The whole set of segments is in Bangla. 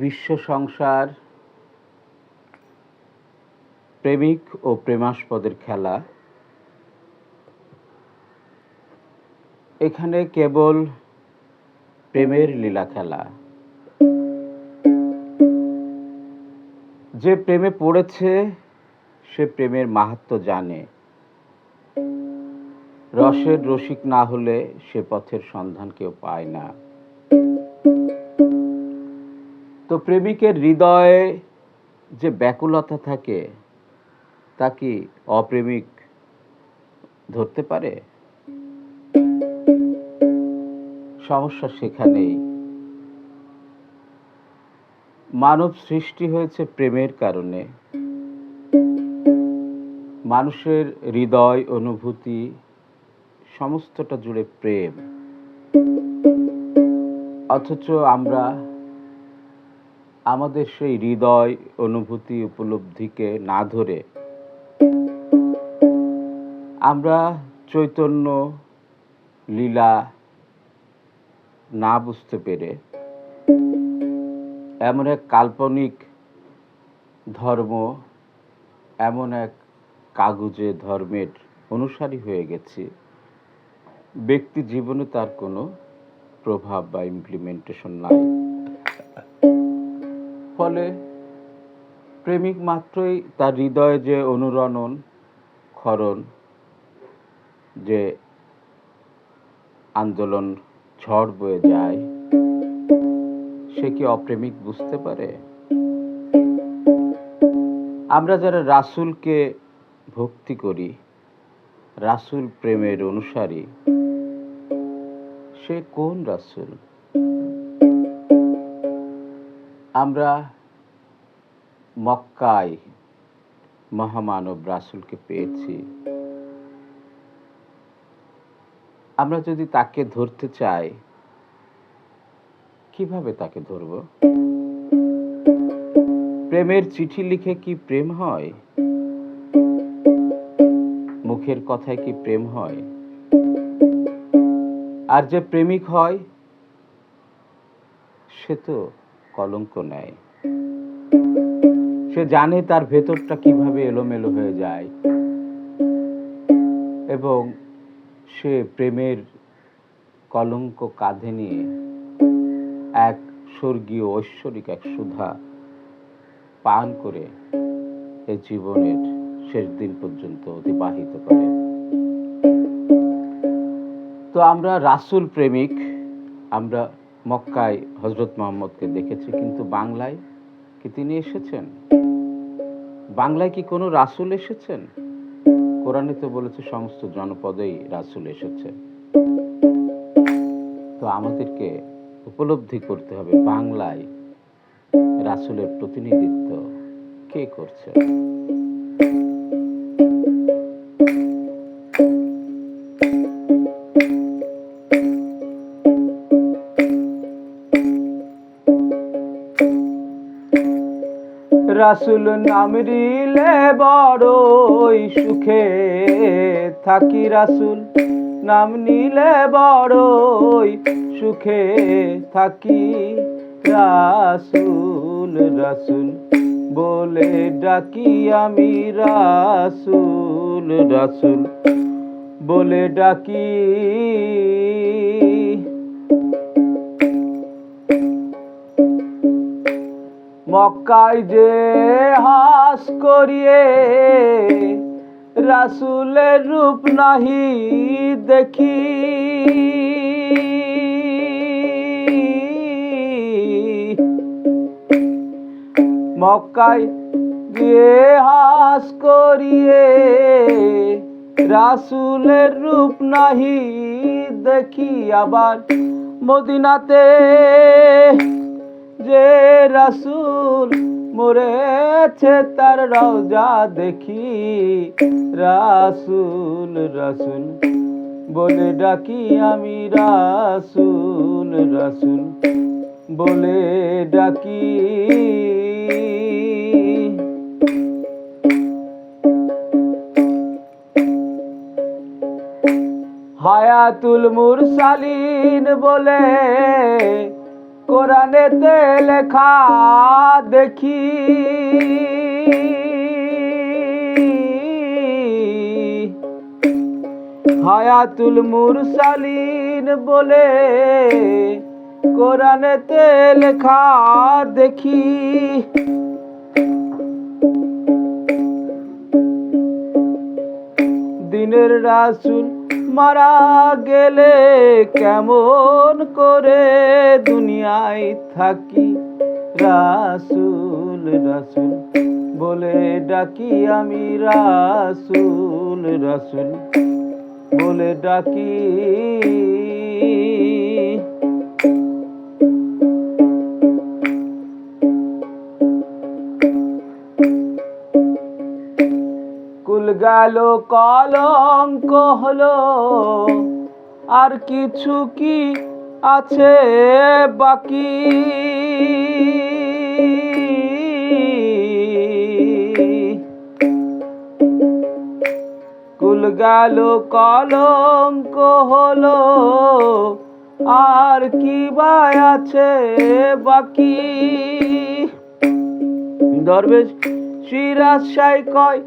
বিশ্ব সংসার, প্রেমিক ও প্রেমাস্পদের খেলা। এখানে কেবল প্রেমের লীলা খেলা। যে প্রেমে পড়েছে সে প্রেমের মাহাত্ম্য জানে। রসের রসিক না হলে সে পথের সন্ধান কেউ পায় না। তো প্রেমিকের হৃদয়ে যে ব্যাকুলতা থাকে তা কি অপ্রেমিক ধরতে পারে? সমস্যা সেখানেই। মানব সৃষ্টি হয়েছে প্রেমের কারণে। মানুষের হৃদয়, অনুভূতি সমস্তটা জুড়ে প্রেম। অথচ আমরা আমাদের সেই হৃদয়, অনুভূতি, উপলব্ধিকে না ধরে আমরা চৈতন্য লীলা না বুঝতে পেরে এমন এক কাল্পনিক ধর্ম, এমন এক কাগুজে ধর্মের অনুসারী হয়ে গেছি, ব্যক্তি জীবনে তার কোনো প্রভাব বা ইমপ্লিমেন্টেশন নাই। ফলে প্রেমিক মাত্রই তার হৃদয়ে যে অনুরণন, ক্ষরণ, যে আন্দোলন, ঝড় বয়ে যায়, সে কি অপ্রেমিক বুঝতে পারে? আমরা যারা রাসূলকে ভক্তি করি, রাসূল প্রেমের অনুসারী, সে কোন রাসূল? আমরা মক্কায় মহামানব রাসূলকে পেয়েছি। আমরা যদি তাকে ধরতে চাই, কিভাবে তাকে ধরব? প্রেমের চিঠি লিখে কি প্রেম হয়? মুখের কথায় কি প্রেম হয়? আর যে প্রেমিক হয় সে তো কলঙ্ক নেয়। সে জানে তার ভেতরটা কিভাবে এলোমেলো হয়ে যায় এবং সে প্রেমের কলঙ্ক কাঁধে নিয়ে এক স্বর্গীয় ঐশ্বরিক এক সুধা পান করে এই জীবনের শেষ দিন পর্যন্ত অতিবাহিত করে। তো আমরা রাসূল প্রেমিক, আমরা মক্কায় হযরত মুহাম্মদকে দেখেছি, কিন্তু বাংলায় কি তিনি এসেছেন? বাংলায় কি কোনো রাসূল এসেছেন? কোরআনে তো বলেছে সমস্ত জনপদেই রাসূল এসেছে। তো আমাদেরকে উপলব্ধি করতে হবে বাংলায় রাসূলের প্রতিনিধিত্ব কে করছে। রাসূল নাম নিলে বড়ই সুখে থাকি, রাসূল নাম নিলে বড়ই সুখে থাকি। রাসূল রাসূল বলে ডাকি আমি, রাসূল রাসূল বলে ডাকি। মক্কায় যে হাস করিয়ে রাসূলের রূপ নাহি দেখি, মক্কায় যে হাস করিয়ে রাসূলের রূপ নাহি দেখি। আবার মদিনাতে যে রাসূল মরেছে তার রওজা দেখি। রাসূল রাসূল বলে ডাকি আমি, রাসূল রাসূল বলে ডাকি। হায়াতুল মুরসালিন বলে কোরআনেতে লেখা দেখি, হায়াতুল মুরসালিন বলে কোরআনেতে লেখা দেখি। দিনের রাসূল মারা গেলে কেমন করে দুনিয়ায় থাকি, রাসূল রাসূল বলে ডাকি আমি, রাসূল রাসূল বলে ডাকি। কুল গেল কলঙ্ক হলো, আর কিছু কি আছে বাকি? কুল গেল কলঙ্ক হলো, আর কি বা আছে বাকি? দরবেশ সিরাজ শাহ কয়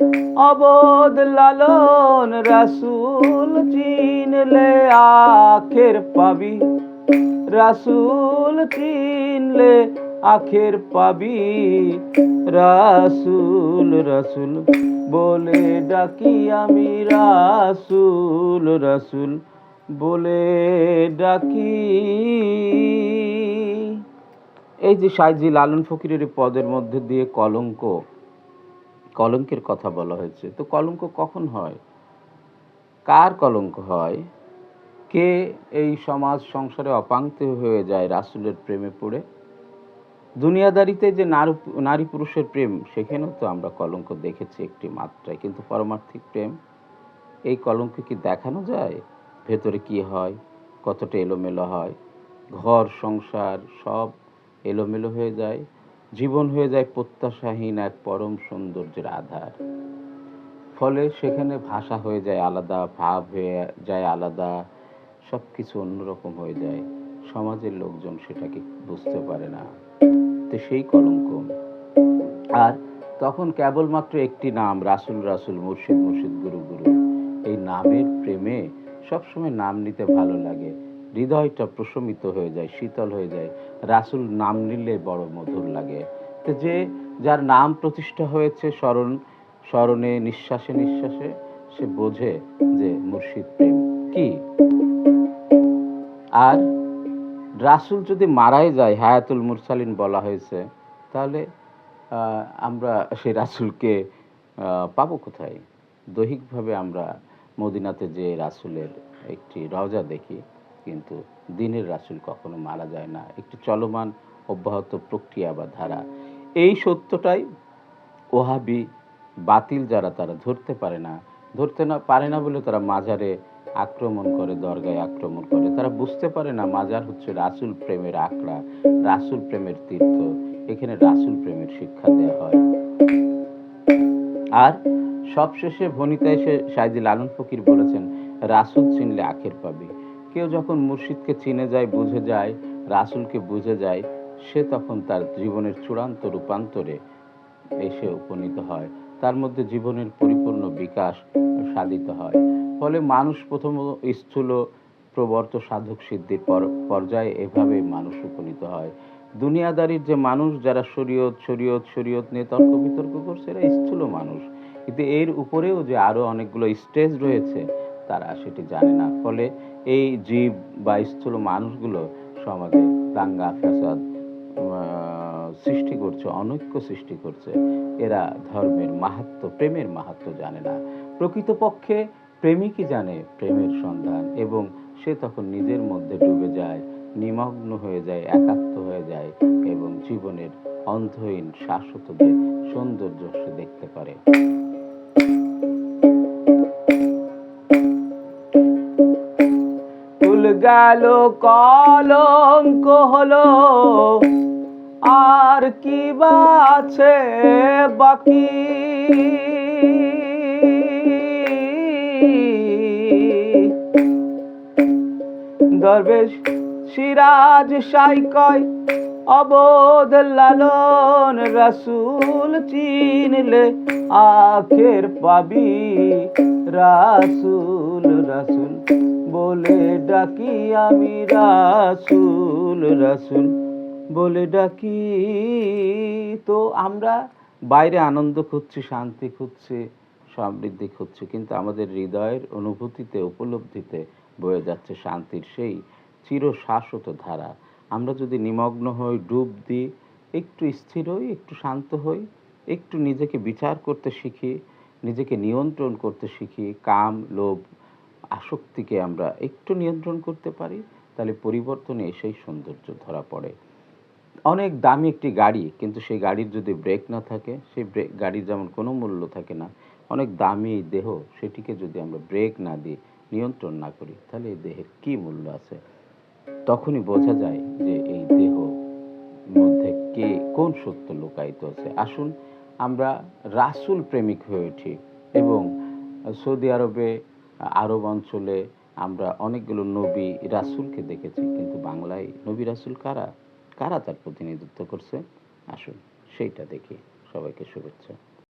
অবোধ লালন, রাসূল চিনলে আখের পাবি, রাসূল চিনলে আখের পাবি। রাসূল রাসূল বলে ডাকি আমি, রাসূল রাসূল বলে ডাকি। এই যে সাইজি লালন ফকিরের পদের মধ্যে দিয়ে কলঙ্কের কথা বলা হয়েছে, তো কলঙ্ক কখন হয়, কার কলঙ্ক হয়, কে এই সমাজ সংসারে অপাঙ্ক্ত হয়ে যায় রাসূলের প্রেমে পড়ে? দুনিয়াদারিতে যে নারী পুরুষের প্রেম, সেখানেও তো আমরা কলঙ্ক দেখেছি একটি মাত্রায়, কিন্তু পারমার্থিক প্রেম, এই কলঙ্ক কি দেখানো যায়? ভেতরে কি হয়, কতটা এলোমেলো হয়, ঘর সংসার সব এলোমেলো হয়ে যায়, জীবন হয়ে যায় প্রত্যাশাহীন এক পরম সৌন্দর্যের আধার। ফলে সেখানে ভাষা হয়ে যায় আলাদা, ভাব হয়ে যায় আলাদা, সব কিছু অন্যরকম হয়ে যায়। সমাজের লোকজন সেটাকে বুঝতে পারে না, তো সেই কলঙ্ক। আর তখন কেবলমাত্র একটি নাম, রাসূল রাসূল, মুর্শিদ মুর্শিদ, গুরু গুরু, এই নামের প্রেমে সবসময় নাম নিতে ভালো লাগে, হৃদয়টা প্রশমিত হয়ে যায়, শীতল হয়ে যায়। রাসূল নাম নিলে বড় মধুর লাগে। তো যে যার নাম প্রতিষ্ঠা হয়েছে স্মরণে নিঃশ্বাসে নিঃশ্বাসে, সে বোঝে যে মুর্শিদ প্রেম কি। আর রাসূল যদি মারাই যায়, হায়াতুল মুরসালিন বলা হয়েছে, তাহলে আমরা সেই রাসূলকে পাবো কোথায়? দৈহিকভাবে আমরা মদিনাতে যে রাসূলের একটি রওজা দেখি, কিন্তু দিনের রাসূল কখনো মারা যায় না, একটি চলমান অব্যাহত প্রক্রিয়া বা ধারা। এই সত্যটাই ওহাবি বাতিল যারা, তারা ধরতে পারে না বলে তারা মাজারে আক্রমণ করে, দরগায় আক্রমণ করে। তারা বুঝতে পারে না মাজার হচ্ছে রাসূল প্রেমের আখড়া, রাসূল প্রেমের তীর্থ, এখানে রাসূল প্রেমের শিক্ষা দেওয়া হয়। আর সবশেষে ভনিতা এসে সাইজি লালন ফকির বলেছেন, রাসূল চিনলে আখের পাবি। কেউ যখন মুর্শিদকে চিনে যায়, বুঝে যায়, রাসূলকে বুঝে যায়, সে তখন তার জীবনের চূড়ান্ত রূপান্তরে এসে উপনীত হয়, তার মধ্যে জীবনের পরিপূর্ণ বিকাশ সাধিত হয়। ফলে মানুষ প্রথম স্থূল প্রবর্ত সাধক সিদ্ধির পর্যায়ে এভাবে মানুষ উপনীত হয়। দুনিয়াদারির যে মানুষ, যারা শরীয়ত শরীয়ত শরীয়ত নিয়ে তর্ক বিতর্ক করছে, এরা স্থূল মানুষ, কিন্তু এর উপরেও যে আরো অনেকগুলো স্টেজ রয়েছে, তারা সেটি জানে না। ফলে এই জীব বা স্থূল মানুষগুলো সমাজে দাঙ্গা ফ্যাসাদ সৃষ্টি করছে, অনৈক্য সৃষ্টি করছে। এরা ধর্মের মাহাত্ম্য, প্রেমের মাহাত্ম্য জানে না। প্রকৃতপক্ষে প্রেমিকই জানে প্রেমের সন্ধান, এবং সে তখন নিজের মধ্যে ডুবে যায়, নিমগ্ন হয়ে যায়, একাত্ম হয়ে যায়, এবং জীবনের অন্তহীন শাশ্বত যে সৌন্দর্য সে দেখতে পারে। কুল গেল কলঙ্ক হলো, আর কি বা আছে বাকি? দরবেশ সিরাজ সাই কয় অবোধ লালন, রাসূল চিনলে আখের পাবি, রাসূল রাসূল বলে ডাকি আমি, রাসূল রাসূল বলে ডাকি। তো আমরা বাইরে আনন্দ খুঁজছি, শান্তি খুঁজছি, সমৃদ্ধি খুঁজছি, কিন্তু আমাদের হৃদয়ের অনুভূতিতে, উপলব্ধিতে বয়ে যাচ্ছে শান্তির সেই চির শাশ্বত ধারা। আমরা যদি নিমগ্ন হই, ডুব দিই, একটু স্থির হই, একটু শান্ত হই, একটু নিজেকে বিচার করতে শিখি, নিজেকে নিয়ন্ত্রণ করতে শিখি, কাম, লোভ, আসক্তিকে আমরা একটু নিয়ন্ত্রণ করতে পারি, তাহলে পরিবর্তনে এসেই সৌন্দর্য ধরা পড়ে। অনেক দামি একটি গাড়ি, কিন্তু সেই গাড়ির যদি ব্রেক না থাকে, সেই গাড়ির যেমন কোনো মূল্য থাকে না, অনেক দামি দেহ, সেটিকে যদি আমরা ব্রেক না দিই, নিয়ন্ত্রণ না করি, তাহলে এই দেহের কি মূল্য আছে? তখনই বোঝা যায় যে এই দেহ মধ্যে কে, কোন সত্য লুকায়িত আছে। আসুন আমরা রাসূল প্রেমিক হয়ে উঠি, এবং সৌদি আরবে, আরব অঞ্চলে আমরা অনেকগুলো নবী রাসূলকে দেখেছি, কিন্তু বাংলায় নবী রাসূল কারা, কারা তার প্রতিনিধিত্ব করছে? আসুন সেইটা দেখি। সবাইকে শুভেচ্ছা।